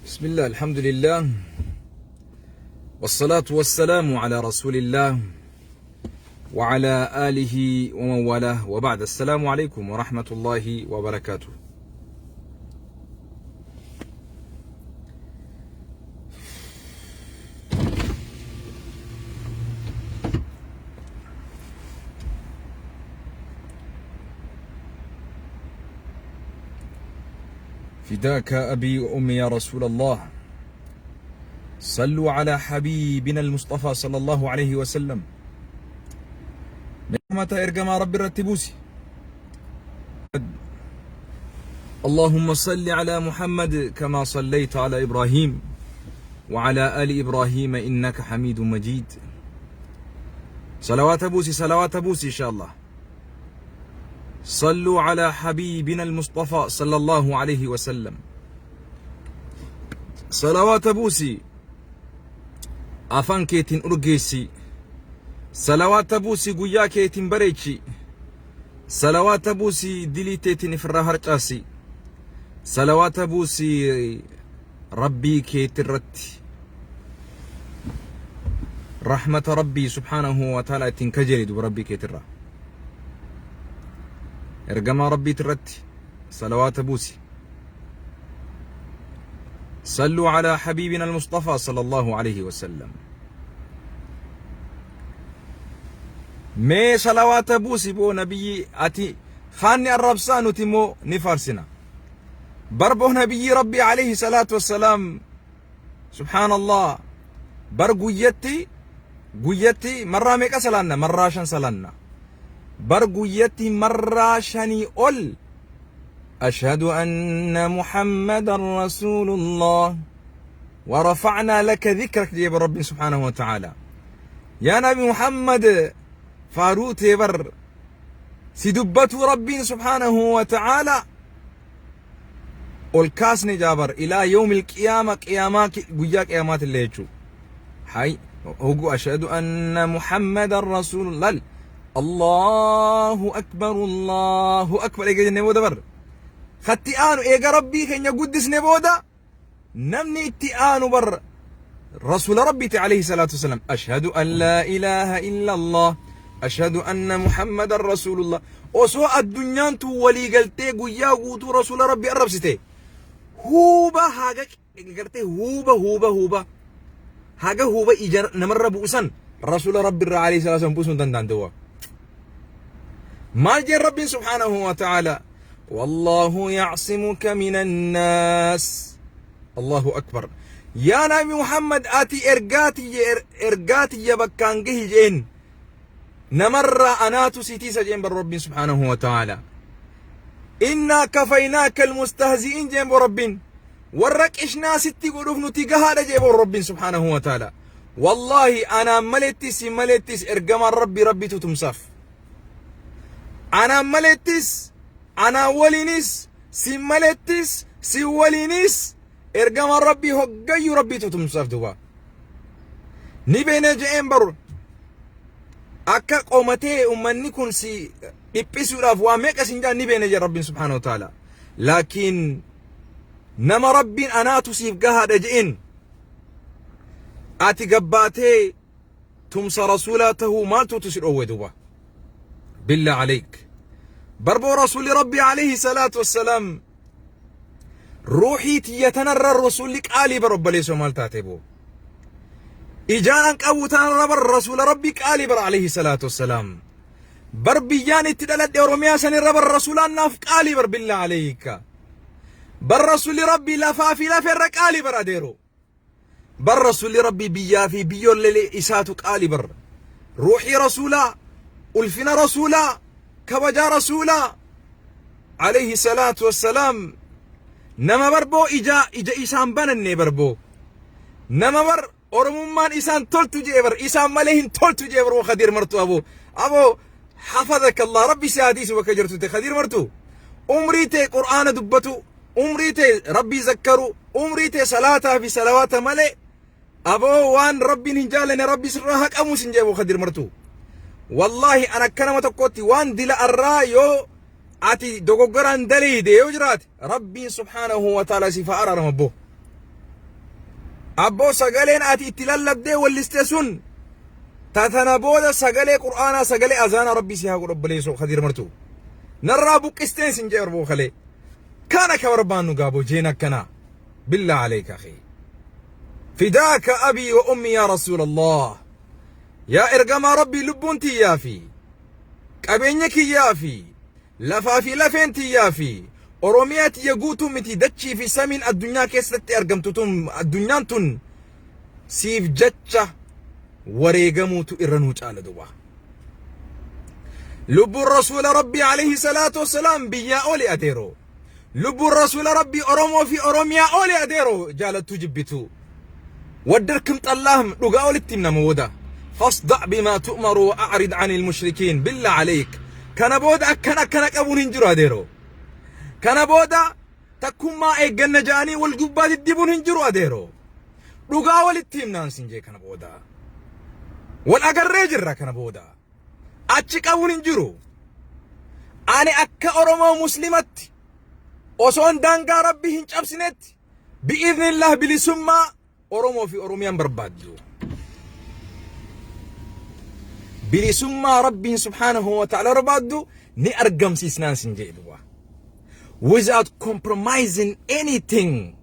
بسم الله الحمد لله والصلاة والسلام على رسول الله وعلى آله ومن والاه وبعد. السلام عليكم ورحمة الله وبركاته. فداك أبي وأمي يا رسول الله، صلوا على حبيبنا المصطفى صلى الله عليه وسلم. متى إرجم ربي رتبوسي. اللهم صل على محمد كما صليت على إبراهيم وعلى آل إبراهيم إنك حميد مجيد. صلوات أبوسي إن شاء الله. صلوا على حبيبنا المصطفى صلى الله عليه وسلم. صلوات أبوسي أفان كيتين أرجيسي. صلوات أبوسي قويا كيتين بريتشي. صلوات أبوسي دليتين في الرهر قاسي. صلوات أبوسي ربي كيتين رتي. رحمة ربي سبحانه وتعالى تنكجرد وربي كيتين راه. إرجما ربي ترتي. صلوات أبوسي. صلوا على حبيبنا المصطفى صلى الله عليه وسلم. مي صلوات أبوسي بو نبي أتي خاني الربسان تيمو نفارسنا بربو نبي ربي عليه الصلاة والسلام. سبحان الله قويتي مرة ميكا سلالنا مرة شان سلالنا برقيتي مرة شني أول أشهد أن محمد رسول الله ورفعنا لك ذكرك جيب ربي سبحانه وتعالى. يا نبي محمد فاروت يبر سدبت ربي سبحانه وتعالى والكاسني جابر إلى يوم القيامة قيامات اللي يجو حي هو أشهد أن محمد رسول الله. الله أكبر إيجا نبودا بر خطي آنو إيجا ربي كن يقدس نبودا نمني اتئانو بر رسول ربي عليه الصلاة والسلام. أشهد أن لا إله إلا الله أشهد أن محمد رسول الله. وسوء الدنيا تو ولي قلتي قويا قوتو رسول ربي الربستي هوبا هاجا قلتي هوبا هاجا هوبا إيجار نمر بوسن رسول ربي عليه الصلاة والسلام بوسن دندان دوا ما جاء ربي سبحانه وتعالى والله يعصمك من الناس. الله أكبر. يا نبي محمد آتي إرقاتي يبكانجه جين نمر أناتو سيتيس جين بالرب سبحانه وتعالى. إنا كفيناك المستهزئين جين برب ورك إشنا ستي قلوف نتيقها جين بالرب سبحانه وتعالى. والله أنا ملتس إرقام ربي تتمصف. أنا ملتس أنا ولينس ملتس ولينس إرقام ربي هقاي ربي تتمصف دوا نبينا جئين بر أكا قومتي أمني كن إبسو رافوا ميكا سنجان نبينا جي ربي سبحانه وتعالى. لكن نما ربي أنا تسيف قهد جئين آتي قباتي تمس رسولاته مالتو تسير أودوا بالله عليك بربو رسول ربي عليه الصلاة والسلام روحي تيتنرى الرسول لك آلي برب ليسو مالتاتبو إجانك أو تنرى الرسول ربك آلي بر عليه الصلاة والسلام بربيان اتدلت يوروميا سنرى الرسول النافق آلي بر بالله عليك بر رسول ربي لفافي لفرق آلي بر أديرو بر رسول ربي بيا في بيو اللي إساتك آلي بر روحي رسولا ألفنا رسولا كوجا رسولا عليه الصلاة والسلام. نما بربو إجا إسان بنني بربو نما بر أرممان إسان تولتو جيبر إسان مليهن تولتو جيبر وخدير مرتو أبو حفظك الله ربي ساديس وكجرتو تخدير مرتو أمريتي قرآن دبتو أمريتي ربي ذكروا أمريتي صلاة في صلوات ملئ أبو وان ربي نجالني ربي سرهك أمو سنجيبو خدير مرتو. والله أنا كلمة قوتي وان دلا الرايو أتي دوغوران دليدي يوجرات ربي سبحانه وتعالى سفارة رمبو أبو سجلين آتي تلالب دي واللستسون تتنبوذ سجلي قرآن سجلي أذان ربي سيها رب ليسو خدير مرتو نرى بوك استنسن جير بو خلي كان كوربان نقابو جينا كنا بالله عليك أخي فداك أبي وأمي يا رسول الله يا إرقام ربي لبونتي يافي كابينيك يافي لفافي لفنتي يافي أوروميات يقوتو متي دتشي في سمين الدنيا كيست أرقمتتم الدنيا تن سيف جتشا وريقموتو إرنوش على دوا لب الرسول ربي عليه الصلاة والسلام بيا أولي أديرو لب الرسول ربي أورومو في أوروميا أولي أديرو جالتو جبتو ودركم اللهم لقاو لتمنا مودا فاصدع بما تؤمر وأعرض عن المشركين بالله عليك كان بودا كان أبو هنجرو أديرو كان بودا تكون ما إيجن جاني والجبات الدبون هنجرو أديرو لقاو لتمنا نسنجي كان بودا والأجر جرا كان بودا أتشك أبو هنجرو أنا أكا أورومو مسلمت وصون دانقا ربي هنج أبسنت بإذن الله بلسما أورومو في أوروميان بربادو بلسما ربي سبحانه وتعالى ربادو ني أرقم سيسنان سنجيدوا without compromising anything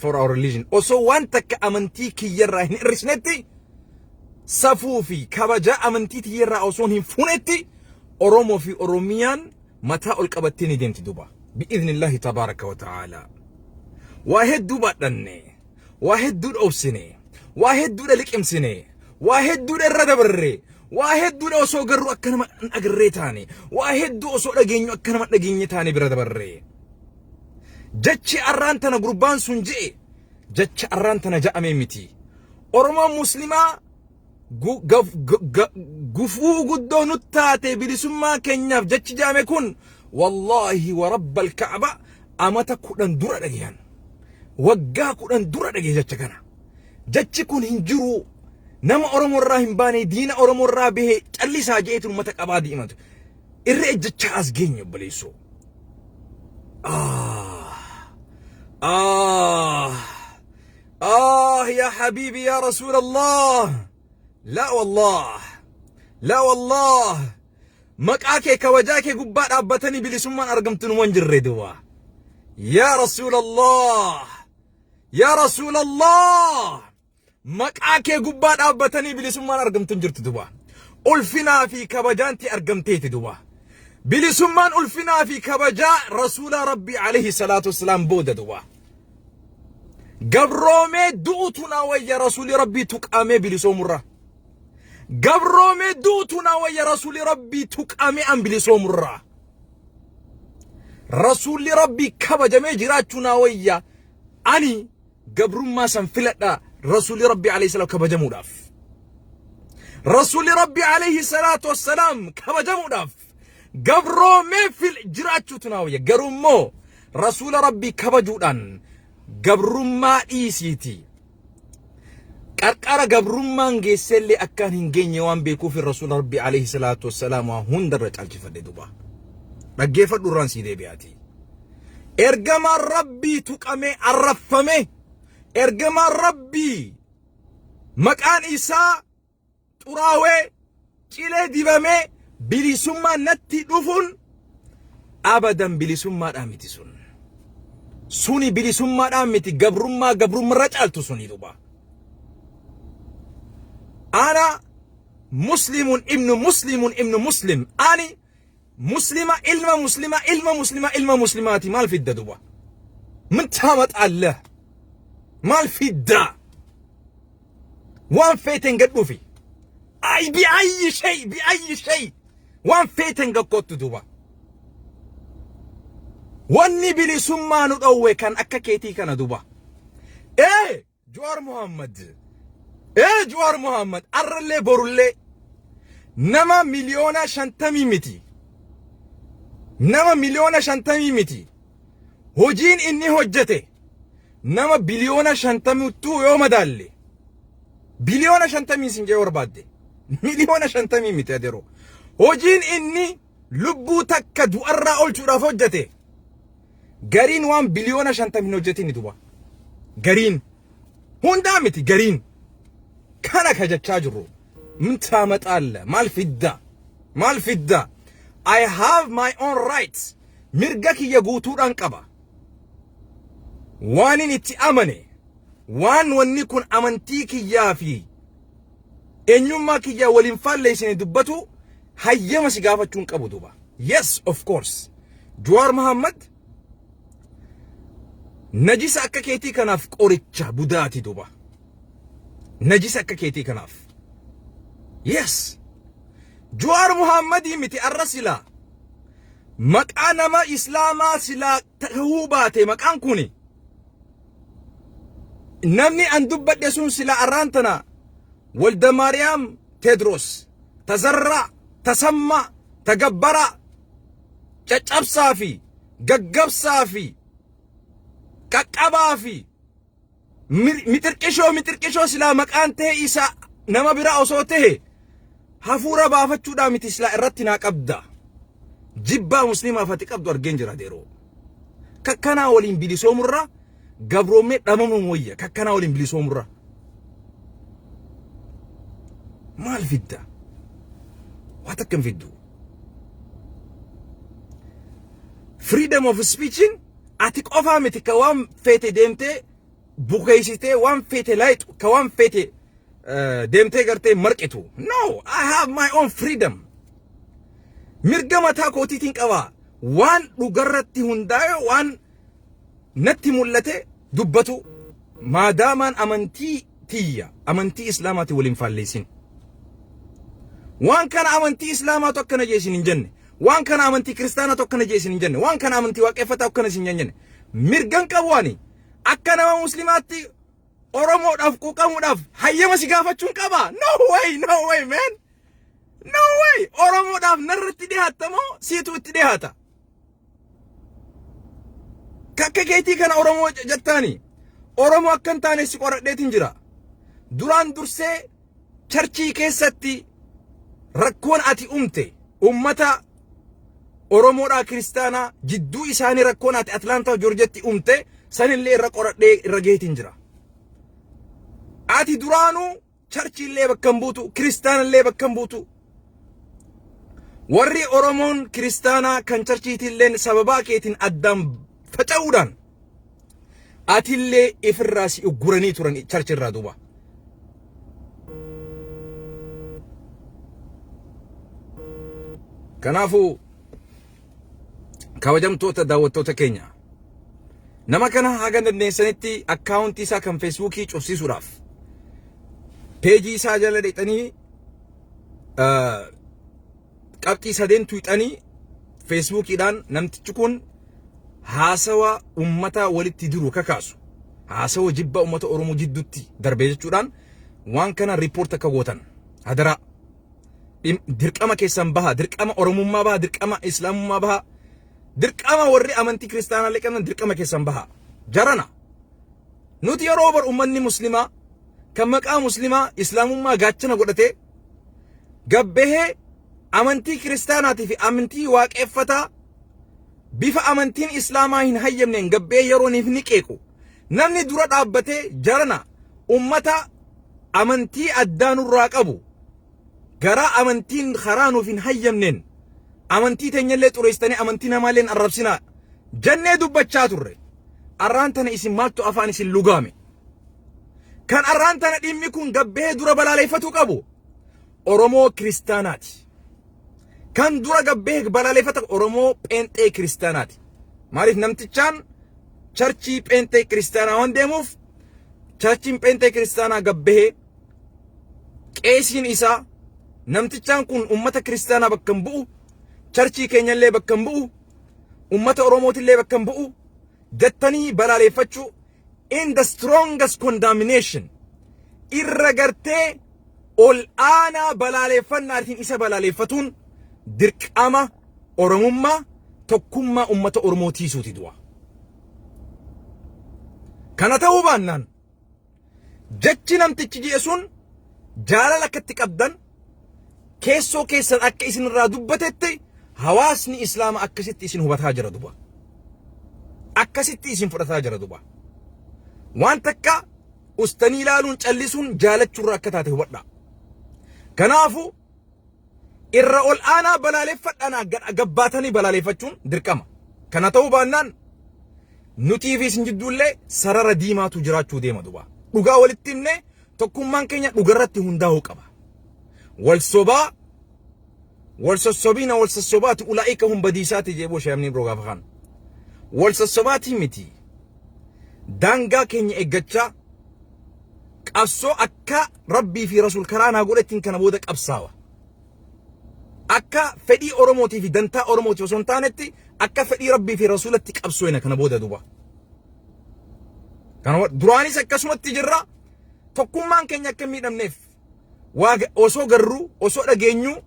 for our religion also وانتك أمنتيك يرى هن الرسنتي سفوفي كبجاء أمنتيك يرى أوصون هن فونتي أورومو في أوروميان متاء القبتين ديمت دوبا بإذن الله تبارك وتعالى واحد دوبا دني واحد دود أوسني واحد دود لك امسني واحد دود الردبري واحد دود أوسو قرر أكنا أقريتاني واحد دود أوسو لقينيو أكنا لقينيتاني بردبري جتش أرانتنا قربان سنجي جتش أرانتنا جاء ميمتي أورما مسلمة قفو قدو نتاتي بلسما كنياف جتش جامي كن والله ورب الكعبة أمتا كودن دورا دقيان وقا كودن دورا دقيا جتش كنا جتش كن هنجرو نما أورمو الراهم باني دين أورمو الرابه تالي ساجيت المتك أبادي إمانتو إرئي جتش أزجين يبليسو يا حبيبي يا رسول الله لا والله مكاكي كوجاكي قبات أبتني بلسمان أرقمتن وانجر ردوا يا رسول الله مكاكي قبات أبتني بلسمان أرقمتن جرت دوا ألفنا في كبجانتي أرقمتيت دوا بلسمان ألفنا في كبجاء رسول ربي عليه الصلاة والسلام بودة دوا قبرومي دوتنا ويا رسول ربي تقامي بلسوم الرّ قبرومي دوتنا ويا رسول ربي تقامي أم بلسوم الرّ رسول ربي كبجمي جراتنا ويا أني قبرو ما سنفلتا رسول ربي عليه السلام كبجمو داف رسول ربي عليه الصلاة والسلام كبجمو داف قبرومي في جراتنا ويا قرومو رسول ربي كبجودان قبرما إيسيتي كاركارا قبرما نجسلي أكان هنجيني وان بيكو في الرسول ربي عليه الصلاة والسلام وهن درج الجفة دوبا رجيفة دوران سيدي بياتي إرجما ربي تقامي عرفمي إرجما ربي مكان إساء تراوي كيلي ديبامي بلسما نتي دفن أبدا بلسما رامتي سن سوني بلسما رامتي قبرما رجالتو سوني دوبا أنا مسلم ابن مسلم أنا مسلمة إلما مسلماتي مال في الددوبة من تامت الله مال في الدا وان فيتن قد في أي بأي شيء وان فيتن قد دوبة واني بلي سمان أوه كان أكاكيتي كان دوبة جوار محمد أرلي برولي نما مليونا شنتمي متي هجين إني هجتي نما بليونا شنتمي تو يوم دالي بليونا شنتمي سنجي وربادي مليونا شنتمي متي أديرو هجين إني لبو تكا دوارا أولتو رافجتي gariin waan biliyoona 50 hin hojjetin duba gariin hundaa miti gariin kana kajachaa jiru mtaamaxalle maal fidda I have my own rights mirga kiyya guutuudhaan qaba waan inni itti amane waan wanni kun amantii kiyyaa fi eenyummaa kiyyaa waliin falleessine dubbatu hayyama si gaafachuun qabu duba yes of course Jawaar Mohammed najisa akka keetii kanaaf qoricha budaati duba najisa akka keetii kanaaf yes Jawaar Mohammed miti arrasila maqaa nama islaamaa sila ta'uu baate maqaan kuni namni an dubbadhe sun sila arrantana walda Maryam Tedros tazarra tasamma tagabbara caccabsaa fi gaggabsaa fi qaqqabaa fi mitirqishoo sila maqaan ta'e isa nama bira osoo ta'e hafuura baafachuudhaa miti sila irratti naa qabda jibbaa muslimaa fati qabdu argeen jira deeroo kakkanaa waliin bilisoomurra gabroomee dhamamu wayya kakkanaa waliin bilisoomurra maal fidda wat akkam fiddu freedom of speech ati qofaa miti ka waan feete deemtee bukeessitee waan feete laayixu ka waan feete deemtee gartee marqitu no I have my own freedom mirga mataa kootiitiin qaba waan dhugarratti hundaa'e waan natti mul'ate dubbatu maadaamaan amantii tiyya amantii islaamaati waliin falleessin waan kana amantii islaamaa tokkana jeesin hin jenne waan kana amantii kiristaanaa tokkana jeesin hin jenne waan kana amantii waaqeffataa tokkana sin jenne mirgan qabuani akka nama muslimaatti oromoodhaaf quuqamuudhaaf hayyama si gaafachuun qaba no way man no way oromoodhaaf narratti dhihaattamoo siitu itti dhihaata kakka keetii kana oromoo jettaani oromoo akkan taane si qoradheetin jira duraan dursee charchii keessatti rakkoon ati umte ummata oromoodhaa kiristaanaa jidduu isaanii rakkoon ati Atlaantaa Joorjetti umte sanillee irra qoradhee irra geetin jira ati duraanuu charchiillee bakkan buutu kiristaanallee bakkan buutu warri oromoon kiristaanaa kan charchiitilleen sababaa keetiin addaan faca'uudhaan atillee ifirraa si ugguranii turan charchirraa duba kanaafu kabajamtoota daawwattoota keenya nama kana haga dandeessanitti akkaawuntii isaa kan feesbuukii cufsiisuudhaaf peejii isaa jala dhaqxanii qabxii sadeen tuuxanii feesbuukiidhaan namtichi kun haasawa ummata walitti diru kakaasu haasawa jibba ummata oromoo jidduutti darbee jechuudhaan waan kana riipoorti akka gootan hadara dirqama keessan baha dirqama oromummaa baha dirqama islaamummaa baha dirqama warri amantii kiristaanaa leqaman dirqama keessan baha jarana nuti yeroo bar ummanni muslimaa kan maqaa muslimaa islaamummaa gaachana godhate gabbehee amantii kiristaanaatii fi amantii waaqeffataa bifa amantiin islaamaa hin hayyamneen gabbee yerooniif ni qeequ namni dura dhaabbatee jarana ummata amantii addaanurraa qabu gara amantiin karaanuuf hin hayyamneen amantii teenyallee xureessitanii amantii namaalleen arrabsinaa jannee dubbachaa turre arraan tana isin maaltu afaan isin lugaame kan arraan tana dhimmi kun gabbee dura balaaleeffatu qabu oromoo kiristaanaati kan dura gabbee balaaleeffata oromoo pheenxee kiristaanaati maaliif namtichaan charchii pheenxee kiristaanaa waan deemuuf charchiin pheenxee kiristaanaa gabbee qeesiin isaa namtichaan kun ummata kiristaanaa bakka hin bu'u charchii keenyallee bakka hin bu'u ummata oromootillee bakka hin bu'u jettanii balaaleeffachuu in the strongest condemnation irra gartee ol aanaa balaaleeffannaatiin isa balaaleeffatuun dirqama oromummaa tokkummaa ummata oromootiisuuti du'a kana ta'uu baannaan jechi namtichi ji'e sun jaalala akkatti qabdan keessoo keessan akka isin irraa dubbatetti hawaasni islaama akkasitti isin hubataa jira duba akkasitti isin fudhataa jira duba. Waan takka ustanii ilaaluun callisuun jaalachuurra akka taate hubadha. Kanaafu irra ol aanaa balaaleffadhaan gabbaatanii balaaleffachuun dirqama. Kana ta'uu baannaan nutii fi isin jidduullee sarara diimaatu jiraachuu deema duba. Dhugaa walitti himnee tokkummaan keenya dhugarratti hundaa'uu qaba. والسوبين والسوبات أولئك هم بديسات جيبو شامني بروغا فخان والسوبات متي دانغا كيني إجتشا قبصو أكا ربي في رسول كرانا قولتين كان بودك أبصاوة أكا فدي أورموتي في دنتا أورموتي وسنتانتي أكا فدي ربي في رسولتك أبصوينا كان بودا دوبا كان دراني سكسمت تجرى فكم مان كينيا كمي نمنف وصو قررو وصو رجينيو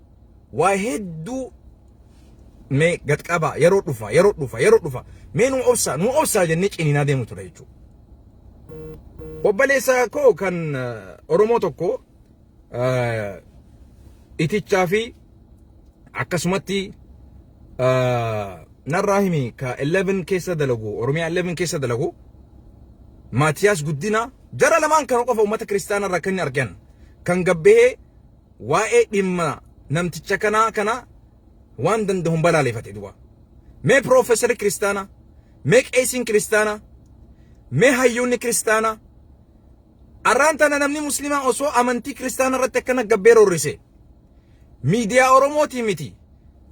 وهدو مي قد قبا يرو دفا مي نو أوبسا جنيش إني نادي متريجو وبليسا كو كان أوروموتو كو إتيتشافي أكسمتي نراهمي كا 11 كيسة دلغو أوروميا 11 كيسة دلغو ماتياس قدنا جرى لمان كان وقف أمتا كريستانا راكني أرجان كان قبه واي إما نمتشا كنا وان دندهم بلالي فتدوا مي بروفيسور كريستانا ميك ايسين كريستانا مي هيوني كريستانا أرانتنا نمني مسلمة أسو أمنتي كريستانا رتكنا قبيرو الرسي ميديا أوروموتي ميتي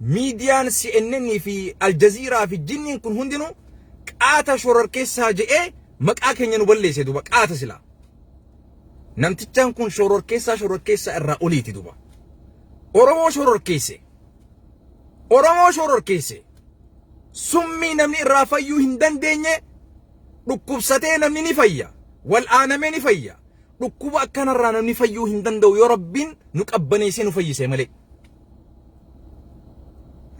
ميديان سي انني في الجزيرة في الجنين كن هندنو قاتا شورر كيسا جئي مقا كن ينبلي سيدوبا قاتا سلا نمتشان كن شورر كيسا الرأولي تدوبا أورومو شورر كيسي سمي نمني الرافيو هندن ديني ركوب ستين نمني نفيا والآنمي نفيا ركوب أكان الرانا نفيو هندن دو يربين نكأبني سي نفيسي ملي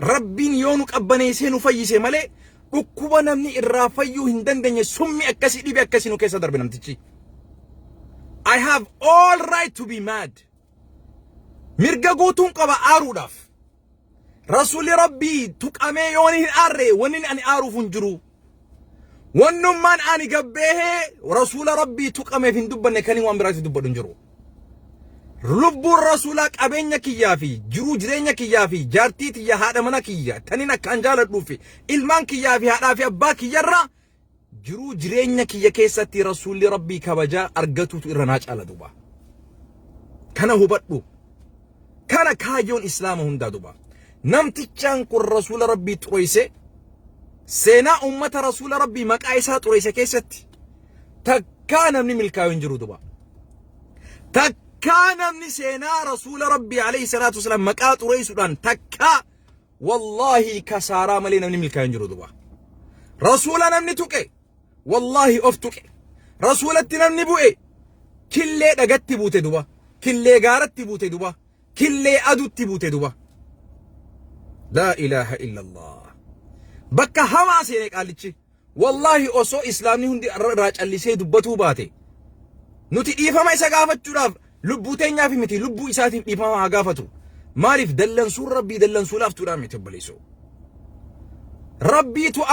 ربين يونك أبنيسي نفيسي ملي ركوب نمني الرافيو هندن ديني سمي أكاسي دي بأكاسي نكيسا دربي نمتشي I have all right to be mad mirga gootun qaba aaruudhaaf rasuuli rabbii tuqamee yoon hin aarre wanni ani aaruuf hin jiru wannummaan ani gabbeehee rasuula rabbii tuqameef hin dubbanne kanii waan biraatti dubbadhu hin jiru lubbuun rasuulaa qabeenya kiyyaa fi jiruu jireenya kiyyaa fi jaartii tiyya haadha mana kiyya tanin akkaan jaaladhuu fi ilmaan kiyyaa fi haadhaa fi abbaa kiyyarra jiruu jireenya kiyya keessatti rasuulli rabbii kabajaa argatuutu irra naa caala duba kana hubadhu kana kaayoon islaama hundaa duba namtichaan kun rasuula rabbii xureeyse seenaa ummata rasuula rabbii maqaa isaa xureeyse keessatti takkaa namni milkaa'u hin jiru duba takkaa namni seenaa rasuula rabbii alayhi salaatu wasalaam maqaa xureeysuudhaan takkaa wallaahi kasaaraa malee namni milkaa'u hin jiru duba rasuula namni tuqe wallaahi of tuqe rasuulatti namni bu'e killee dhagatti buute duba killee gaaratti buute duba killee adutti buute duba laa ilaaha illallah bakka hamaa seene qaalichi wallaahi osoo islaamni hundi irraa callisee dubbatuu baate nuti dhiifama isa gaafachuudhaaf lubbuu teenyaaf miti lubbuu isaatiif dhiifama haa gaafatu maaliif dallansuun rabbii dallansuu laaftuudhaan miti obboleessoo rabbiitu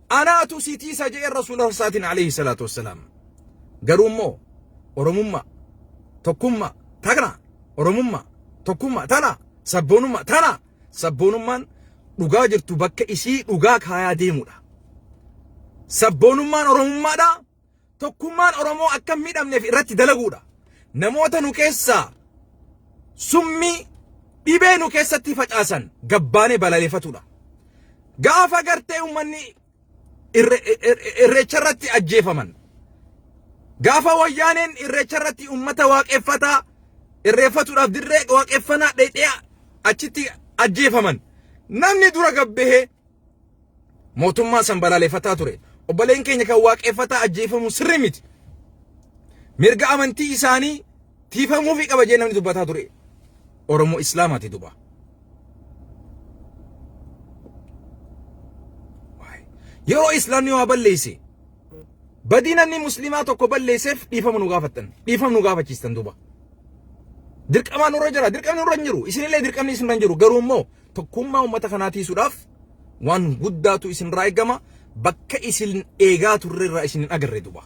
anaatu sitiisa jedhe rasuula saatiin alayhi salaatu wassalaam garuummoo oromummaa tokkummaa takna oromummaa tokkummaa tana sabboonummaan dhugaa jirtu bakka isii dhugaa kaayaa deemudha sabboonummaan oromummaadha tokkummaan oromoo akka miidhamneef irratti dalaguudha namoota nu keessaa summii dhibee nu keessatti facaasan gabbaanee balaleeffatuudha gaafa gartee ummanni irreecha irratti ajjeefaman gaafa wayyaaneen irreecha irratti ummata waaqeffataa irreeffatuudhaaf dirree waaqeffannaa dheedhee achitti ajjeefaman namni dura gabbehee mootummaa san balaleeffataa ture obboleen keenya kan waaqeffataa ajjeefamu sirri miti mirga amantii isaanii tiifamuufi qaba jee namni dubbataa ture oromoo islaamaati duba yeroo islaamni waa balleesse badinanni muslimaa tokko balleesseef dhiifama nu gaafattan dhiifama nu gaafachiistan duba dirqamaan nurra jira dirqamni nurra hin jiru isinillee dirqamni isin irra hin jiru garuu immoo tokkummaa uummata kanaa tiisuudhaaf waan guddaatu isin irraa eegama bakka isin eegaa turre irraa isin hin agarre duba.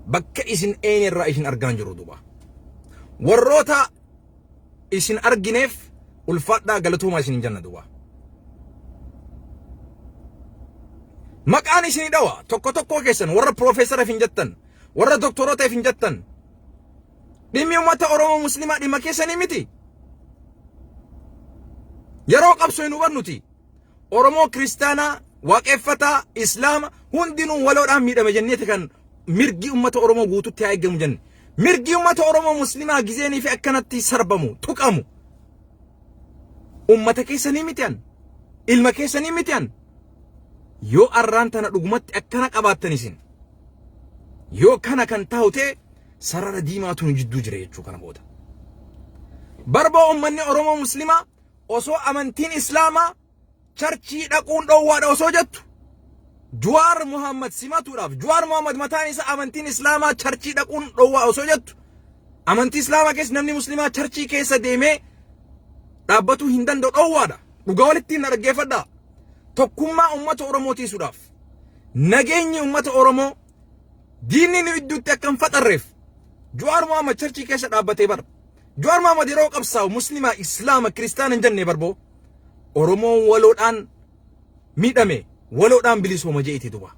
Bakka isin eene irraa isin argaan jiru duba. Warroota isin argineef ulfaadhaa galatooma isin janna duba. Maqaan isin dhawa tokko tokko keessan warra profeesara fin jettan warra doktorota fin jettan dhimmi ummata Oromoo Muslimaa dhimma keessanii miti. Yeroo qabsoo hin hubannuti Oromoo Kiristaanaa waaqeffataa Islaama hundinuu waloodhaan miidhame jenneeti kan mirgi ummata Oromoo guututti haa eegamu jenne. Mirgi ummata Oromoo Muslimaa gizeenii fi akkanatti sarbamu tuqamu ummata keessanii mitiyan ilma keessanii mitiyan. Yoo arraan tana dhugumatti akkana qabaattan isin yoo kana kan taa'ute sarara diimaatu jidduu jira jechuu kana booda. Barbaa ummanni Oromoo Muslimaa osoo amantiin Islaamaa charchii dhaquun dhoowwaadha osoo jettu Jawaar Muhammad simatuudhaaf Jawaar Muhammad mataan isaa amantiin Islaamaa charchii dhaquun dhoowwaa osoo jettu amantii Islaamaa keessa namni Muslimaa charchii keessa deemee dhaabbatuu hin danda'u dhoowwaadha. Dhugaa walitti hin dhaggeeffadhaa. Tokkummaa ummata Oromoo tiisuudhaaf nageenyi ummata Oromoo diinni nu idduutti akkan faxarreef Jawaar Muhammad charchii keessa dhaabbatee bara. Jawaar Muhammad yeroo qabsaa'u Muslimaa Islaama Kiristaana hin jenne barboo Oromoon waloodhaan miidhame waloodhaan bilisooma je'iti duba.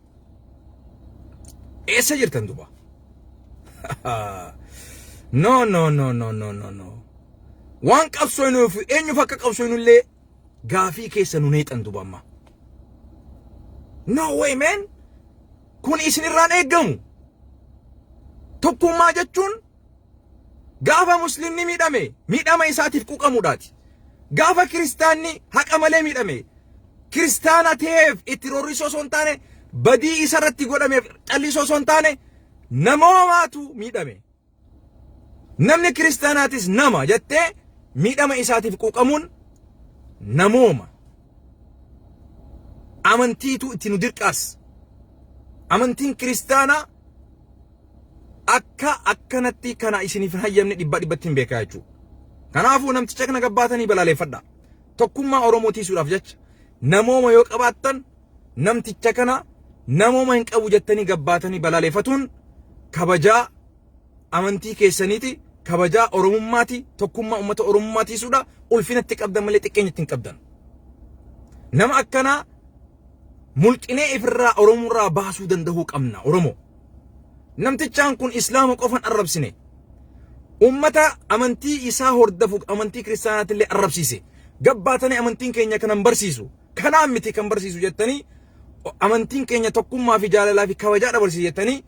Eessa jirtan duba? No. Waan qabsoonuuf eenyuuf akka qabsoonullee gaafii keessa nu neexan duba amma. No way man. Kun isinirraan eeggamu. Tokkummaa jechuun gaafa muslimni miidhama isaatiif quuqamuudhaati. Gaafa kiristaanni haqa malee miidhame kiristaana ta'eef itti roorrisoo osoo hin taane badii isarratti godhameef callisoo osoo hin taane namoomaatu miidhame. Namni kiristaanaatis nama jettee miidhama isaatiif quuqamuun namooma. Amantiitu itti nu dirqaas. Amantiin kiristaanaa akkanatti kana isiniif hayyamne dhibbatti hin beekaa jechuudha. Kanaafuu namticha kana gabbaatanii balaaleffadhaa. Tokkummaa Oromoo tiisuudhaaf jecha namooma yoo qabaattan namticha kana namooma hin qabu jettanii gabbaatanii balaaleffatuun kabajaa amantii keessaniiti, kabajaa Oromummaati, tokkummaa uummata Oromummaa tiisuudha. Ulfinatti qabdan malee xiqqeenyatti hin qabdan. Nama akkanaa mulqinee ifirraa Oromoorraa baasuu danda'uu qabna Oromoo. Namtichaan kun Islaama qofan arrabsine. Ummata amantii isaa hordofu amantii kiristaanaatti illee arrabsiise. Gabbaatanii amantiin keenya kanan barsiisu. Kanaan miti kan barsiisu jettanii amantiin keenya tokkummaa fi jaalalaa fi kabajaa barsiisu jettanii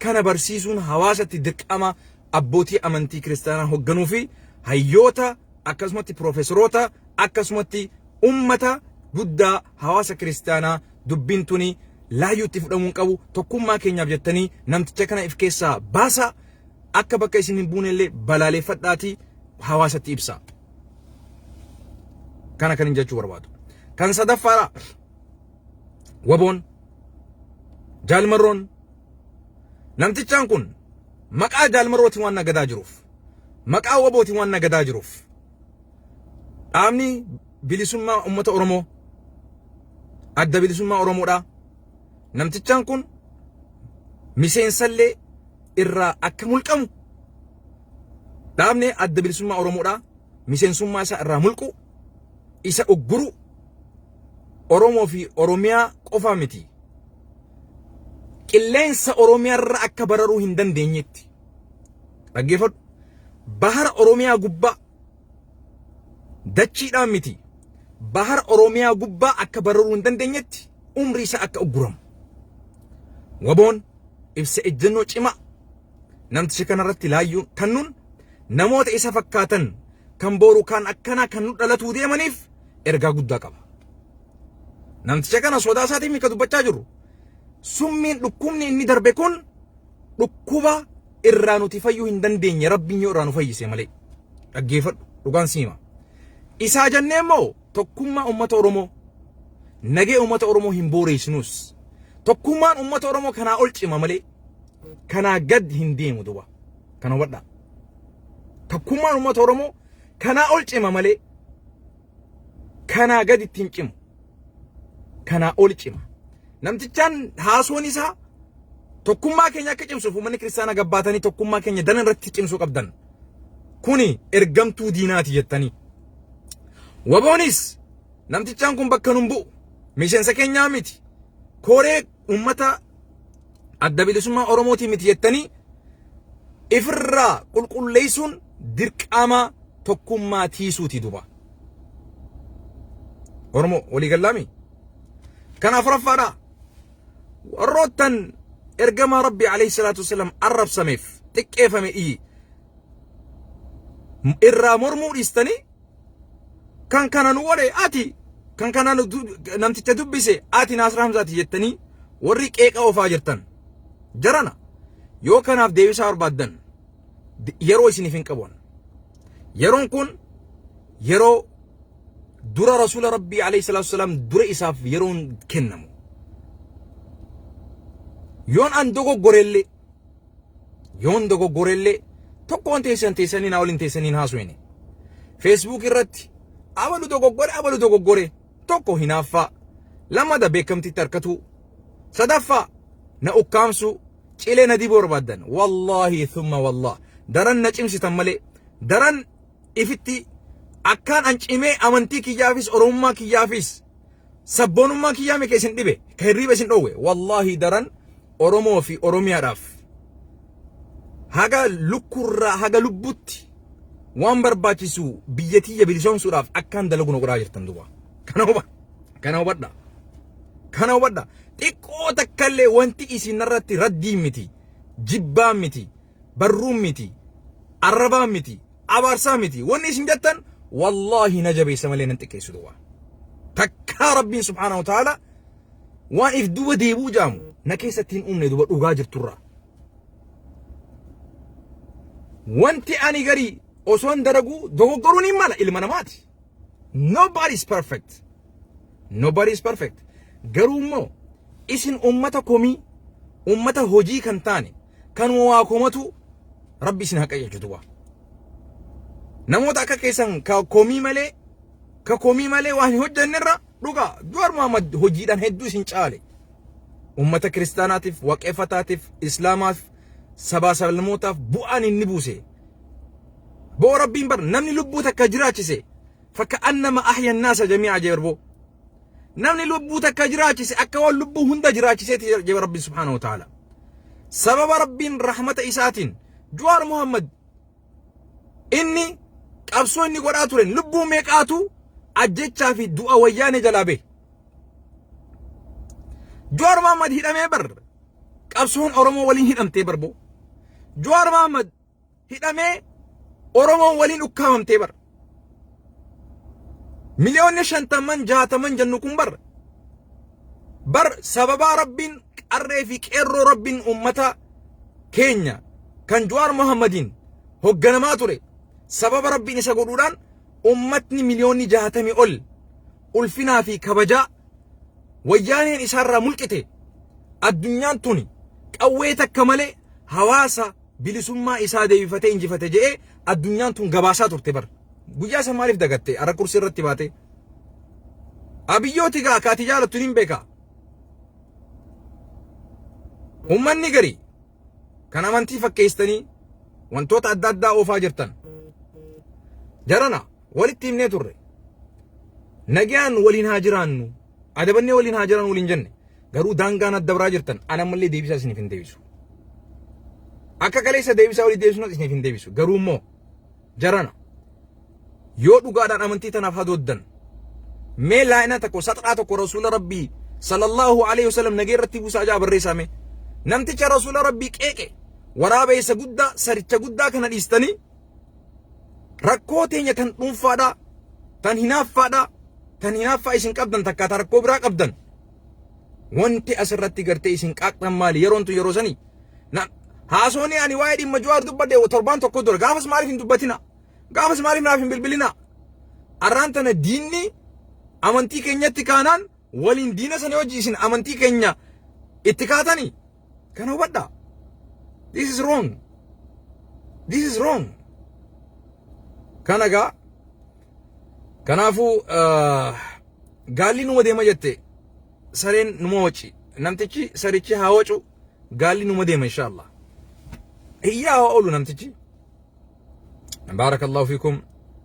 kana barsiisuun hawaasatti dirqama abbootii amantii kiristaanaa hoogganuu fi hayyoota akkasumatti profeesoroota akkasumatti ummata guddaa hawaasa kiristaanaa dubbiin tuni laayyuutti fudhamuun qabu. Tokkummaa keenyaaf jettanii namticha kana if keessaa baasa. Akka bakka isin hin buune illee balaaleffadhaatii hawaasatti ibsa. Kana kan hin jechuu barbaadu. Kan sadaffaadha. Waboon Jaalmarroon namtichaan kun maqaa Jaalmarrootiin waan nagadaa jiruuf maqaa Wabootiin waan nagadaa jiruuf dhaabni bilisummaa uummata Oromoo adda bilisummaa Oromoodha. Namtichaan kun miseensallee irraa akka mulqamu dhaabni adda bilisummaa Oromoodha. Miseensummaa isaa irraa mulqu isa ugguru Oromoo fi Oromiyaa qofa miti. Qilleensa Oromiyaa irra akka bararuu hin dandeenyetti dhaggeeffadhu. Bahara Oromiyaa gubbaa dachiidhaan miti. Bahara Oromiyaa gubbaa akka bararuu hin dandeenyetti umrii isaa akka ugguramu. Waboon ibsa ejjennoo cimaa namticha kanarratti laayyuun kannuun namoota isa fakkaatan kan boru kan akkanaa kan nu dhalatuu deemaniif ergaa guddaa qaba. Namticha kana sodaa isaatiin mika dubbachaa jiru. Summiin dhukkubni inni darbe kun dhukkuba irraa nuti fayyuu hin dandeenye rabbiin yoo irraa nu fayyise malee. Dhaggeeffadhu dhugaan siima. Isaa jennee immoo tokkummaa uummata Oromoo nagee uummata Oromoo hin booreessinus. Tokkummaan uummata Oromoo kanaa ol cima malee kanaa gad hin deemu duba. Kana hubadhaa. Tokkummaan uummata Oromoo kanaa ol cima malee kanaa gad ittiin cimu. kana ol cima. Namtichaan haasoon isaa tokkummaa keenya akka cimsuuf uummanni kiristaana gabbaatanii tokkummaa keenya daran irratti cimsuu qabdan. Kuni ergamtuu diinaati jettanii. Waboonis namtichaan kun bakka nun bu'u miseensa keenyaa miti. Koree uummata adda bilisummaa Oromootii miti jettanii ifirraa qulqulleessuun dirqama tokkummaa tiisuuti duba. Oromoo walii gallaami. Kanaaf raffaadha. Warroottan ergamaa Rabbi alayhi salaatu wassalaam arrabsameef xiqqeeffame irraa mormuu dhiistanii kan kana nu godhe ati kan kana namticha dubbise ati Naasir Hamzaati jettanii warri qeeqa ofaa jirtan jarana yoo kanaaf deebisaa barbaaddan yeroo isiniif hin qabuun yeroon kun yeroo dura rasuula Rabbii alayhi salaatu wassalaam dura isaaf yeroon kennamu yoon an dogoggorellee tokkoon teessanii naa waliin teessaniin haasofne Facebook irratti abalu dogoggore tokko hinaaffaa lamada beekamtitti harkatu sadaffaa na ukkaamsu cilee na diboo barbaadan wallahi thumma wallah daran na cimsitan malee daran ifitti akkaan an cimee amantii kiyyaafis oromummaa kiyyaafis sabboonummaa kiyyaame keessin dhibe ka hirriba isin dhoowwe wallahi daran Oromoo fi Oromiyaadhaaf haga lukkurraa haga lubbutti waan barbaachisu biyyatiyya bilisoomsuudhaaf akkaan dalagu nu godhaa jirtan duba. Kana hubadha. Xiqqoo takkallee wanti isin irratti raddiin miti, jibbaan miti, barruun miti, arrabaan miti, abaarsaa miti. Wanni isin jettan wallahi na jabeessa malee nan xiqqeessu duba. Takkaa Rabbiin subhaanahu wa ta'ala waan if duba deebuu jaamu na keessatti hin uumne duba dhugaa jirturraa. Wanti ani garii osoon daragu dogoggoruun hin mala ilma namaati. Nobody is perfect. Garuu immoo isin ummata komii, ummata hojii kan taane, kan waa komatu Rabbi isin haqa jechuudha. Namoota akka keessan ka komii malee waan hin hojjennerra dhugaa Jawaar Mohammad hojiidhaan hedduu isin caale. Ummata kiristaanaatiif, waaqeffataatiif, islaamaaf, sabaa sablammootaaf bu'aan inni buuse. Boo Rabbiin bar namni lubbuu takka jiraachise fakka annama ahya an-naasa jamii'a jeerbo. Namni lubbuu takka jiraachise akka waan lubbuu hunda jiraachiseeti jee Rabbi subhaanahu wa ta'ala. Sababa Rabbiin rahmata isaatiin Jawaar Mohammad inni qabsoo inni godhaa turen lubbuu meeqaatu ajjechaa fi du'a wayyaane jalaa bee. Jawaar Mohammad hidhamee bar qabsoon Oromoo waliin hidhamtee barbo. Jawaar Mohammad hidhamee Oromoo waliin ukkaamamtee bar. Miliyoonni 50 jennu kun bar sababa Rabbiin qarree fi qeerroo Rabbiin ummata keenya kan Jawaar Mohammadiin hogganamaa ture sababa Rabbiin isa godhuudhaan ummatni miliyoonni 60 ol ulfinaa fi kabajaa wayyaaneen isaarraa mulqite addunyaan tuni qawwee takka malee hawaasa bilisummaa isaa deebifate injifate jedhee addunyaan tun gabaasaa turte bar. Guyyaa isa maaliif dagatte ara kursii irratti baate? Abiyyooti gaa kaati jaalattu hin beeka. Ummanni garii kan amantii fakkeessanii wantoota adda addaa oofaa jirtan. Jarana walitti himnee turre. Nagaan waliin haa jiraannu. Adabannee waliin haa jiraannu waliin jenne. Garuu daangaan adda biraa jirtan ana mallee deebisaa isiniif hin deebisu. Akka kaleessa deebisaa walii deebisuun isiniif hin deebisu. Garuu immoo jarana yoo dhugaadhaan amantii tanaaf hadooddan mee laa'ina tokko saxraa tokko rasuula Rabbii sallallahu alayhi wasallam nagee irratti buusaa jaa barreessame namticha rasuula Rabbii qeeqe waraabeessa guddaa saricha guddaa kana dhiistanii rakkoo teenya tan dhuunfaadhaa tan hinaaffaa isin qabdan takkaata rakkoo biraa qabdan wanti asirratti gartee isin qaaqxan maali yeroon tun yeroo sanii haasoonii ani waa'ee dhimma Jawaar dubbadhe torbaan tokko dura gaafas maaliif hin dubbatina? Gaafas maaliif naaf hin bilbilina? Arraan tana diinni amantii keenyatti kaanaan waliin diina sana hojii isin amantii keenya itti kaatanii kana hubadha. This is wrong. Kana gaa kanaafuu gaalli numa deema jette sareen numa waci namtichi sarichi haa wacu gaalli numa deema inshallah iyyaa haa oolu namtichi barakallahu fiikum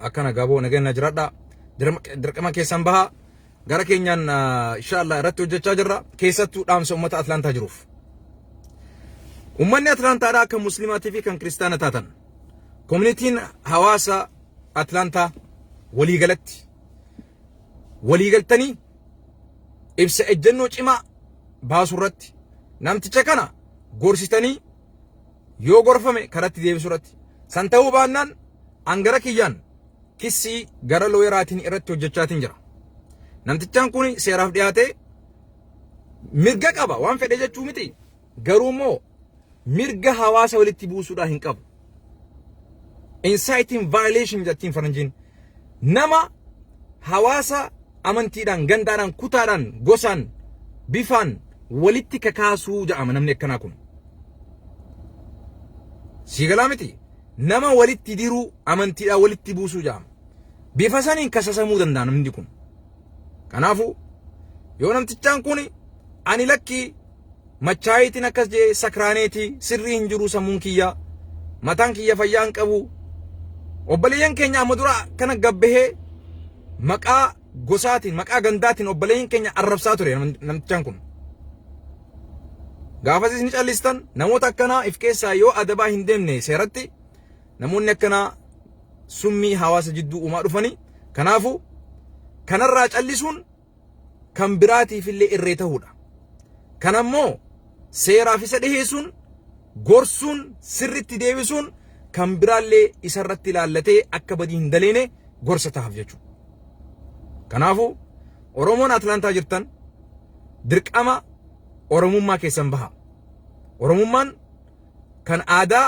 akkana gaboo nageenya jiraadha dirqama keessan baha gara keenyaan inshallah irratti hojjechaa jirra keessattuu dhaamsa ummata Atlaantaa jiruuf ummanni Atlaantaadhaa kan muslimaatii fi kan kiristaana taatan communitiin hawaasa Atlaantaa waliigaltanii ibsa ejjennoo cimaa baasurratti namticha kana gorsitanii yoo gorfame karatti deebisurratti san ta'uu baannaan angara kiyyaan kissii gara looyeraatiin irratti hojjechaatiin jira namtichaan kun seeraaf dhiyaatee mirga qaba waan fedhe jechuu miti garuu immoo mirga hawaasa walitti buusuudhaa hin qabu inciting violation jettiin faranjiin nama hawaasa amantiidhaan gandaadhaan kutaadhaan gosaan bifaan walitti kakaasuu jedhama namni akkanaa kun siigalaa miti nama walitti diruu amantiidhaan walitti buusuu jedhama bifa saniin kasasamuu danda'a namni kun kanaafu yoo namtichaan kun ani lakki machaayitiin akkas jee sakraaneeti sirrii hin jiru sammuun kiyya mataan kiyya fayyaa hin qabu obboleeyyan keenya amma dura kana gabbahee maqaa gosaatiin maqaa gandaatiin obboleeyyan keenya arrabsaa ture namtichaan kun gaafas ni callistan namoota akkanaa if keessaa yoo adabaa hin deemne seeratti namoonni akkanaa summii hawaasa jidduu uumaa dhufanii kanaafu kanarraa callisuun kan biraatiif illee irree ta'uudha kanammoo seeraaf isa dhiheessuun gorsuun sirritti deebisuun kan biraallee isarratti ilaallatee akka badii hin daleene gorsa ta'aaf jechuudha kanaafu Oromoon Atlaantaa jirtan dirqama oromummaa keessan baha oromummaan kan aadaa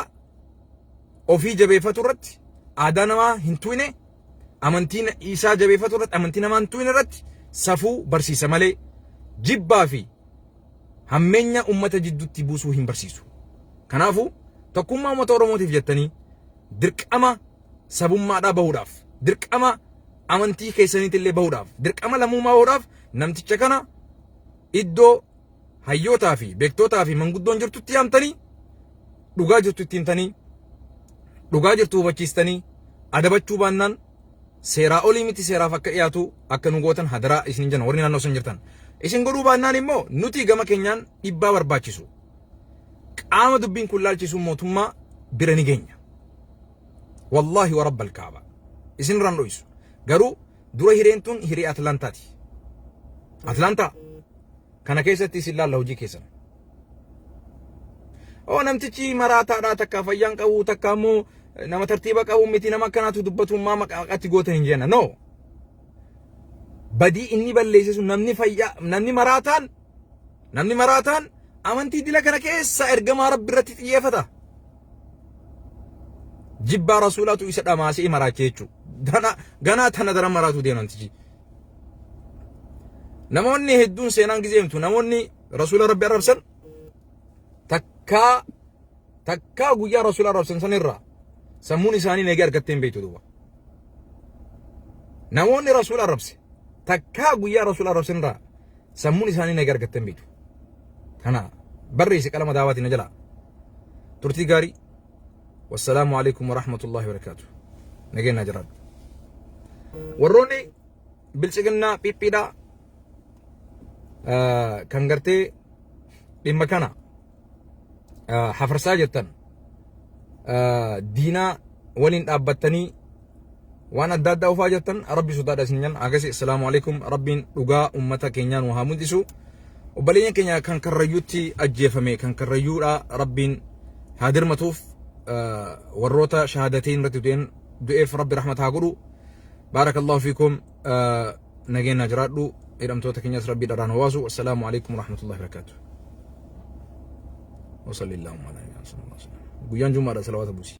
ofii jabeeffatu irratti aadaa namaa hin tuine amantiin isaa jabeeffatu irratti amantii namaa hin tuine irratti safuu barsiisa malee jibbaa fi hammeenya ummata jidduutti buusuu hin barsiisu kanaafu tokkummaa uummata oromootiif jettanii dirqama sabummaadhaa bahuudhaaf dirqama amantii keessaniitti illee bahuudhaaf dirqama lammummaa bahuudhaaf namticha kana iddoo hayyootaa fi beektootaa fi manguddoon jirtutti yaamtanii dhugaa jirtutti himtanii dhugaa jirtu hubachiistanii adabachuu baannaan seeraa olii miti seeraaf akka dhiyaatu akka nu gootan hadaraa isin jana warri naannoo san jirtan isin godhuu baannaan immoo nuti gama keenyaan dhiibbaa barbaachisu qaama dubbiin kun laalchisu mootummaa bira ni geenya wallahi wa rabbal kaaba isin irraan dho'isu garuu dura hireentuun hiree Atlaantaati Atlaantaa kana keessatti isin laalla hojii keessan namtichi maraataadhaa takka fayyaan qabu takka ammoo nama tartiiba qabu miti nama akkanaatu dubbatummaa maqaatti gootan hin jenna no badii inni balleessisu namni maraataan amantii dila kana keessa ergamaa rabbi irratti xiyyeeffata jibbaa rasuulaatu isa dhamaasee maraachee jechuudha ganaa tana daran maraatu deemamtichi namoonni hedduun seenaan gizeemtu namoonni rasuula rabbi arrabsan takkaa guyyaa rasuula arrabsan sanirraa sammuun isaanii nagee argattee hin beektu duuba namoonni rasuula arrabse takkaa guyyaa rasuula arrabsanirraa sammuun isaanii nagee argattee hin beektu kana barreessi qalama daawaatiin na jalaa turtii gaarii wassalaamu alaikum warahmatullahi wabarakaatuh nageenya jiraadhu warroonni bilchiginnaa phiphiidhaa kan gartee dhimma kana hafarsaa jettan diinaa waliin dhaabbattanii waan adda addaa ufaa jettan rabbi sodaadha isin jan agasi assalaamu alaikum rabbiin dhugaa ummata keenyaan waa mul'isu obboleeyyan keenya kan karrayyuutti ajjeefame kan karrayyuudha rabbiin haa dirmatuuf warroota shahaadateen irratti du'eef rabbi rahmata haa godhu baarakallahu fiikum nageenya jiraadhu إلى كنياس ربي دران هواسو والسلام عليكم ورحمة الله وبركاته وصلى اللهم على نبينا محمد. Guyyaan Jumaadha salawaata buusi.